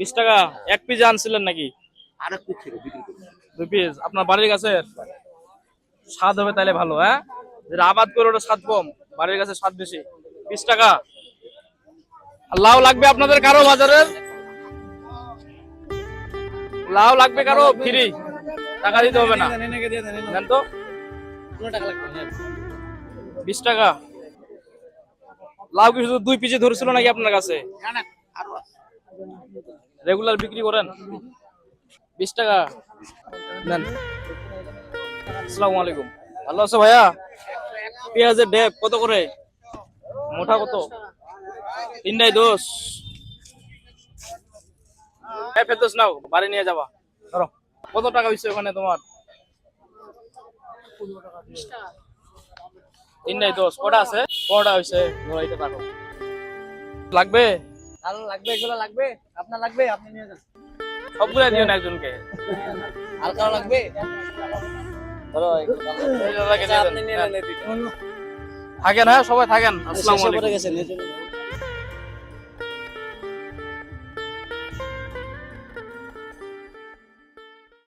20 টাকা। 1 পিস আনছিলেন নাকি? আরেক পিস ছিল বিক্রি করছি। 2 পিস আপনার বাড়ির কাছে স্বাদ হবে তাহলে ভালো। হ্যাঁ, যেটা আবাদ করে ওটা স্বাদ কম, বাড়ির কাছে স্বাদ বেশি। 20 টাকা। আর লাউ লাগবে আপনাদের কারো বাজারের? লাউ লাগবে কারো? ফ্রি, টাকা দিতে হবে না। নেন তো। 20 টাকা। লাউ কি শুধু 2 পিসে ধরেছিল নাকি আপনার কাছে? না না, আরো আছে। রেগুলার বিক্রি করেন? 20 টাকা নেন। আসসালামু আলাইকুম। ভালো আছো ভাইয়া? পেঁয়াজের ডেপ কত করে? মোটা কত? 3টাই 10। ফেরদৌস নাও, বাড়ি নিয়ে যাবা। ধরো। কত টাকা হইছে ওখানে তোমার? 3টাই 10। কটা আছে? কটা হইছে? ধরো এটা রাখো। লাগবে? ভালো লাগবে, এগুলো লাগবে, আপনার লাগবে আপনি নিয়ে যান। সবগুলা দিও না একজনকে। হালকা লাগবে, ধরো আপনি নিয়ে নেন। থাকেন, হ্যাঁ সবাই থাকেন। আসসালামু আলাইকুম। গেছেন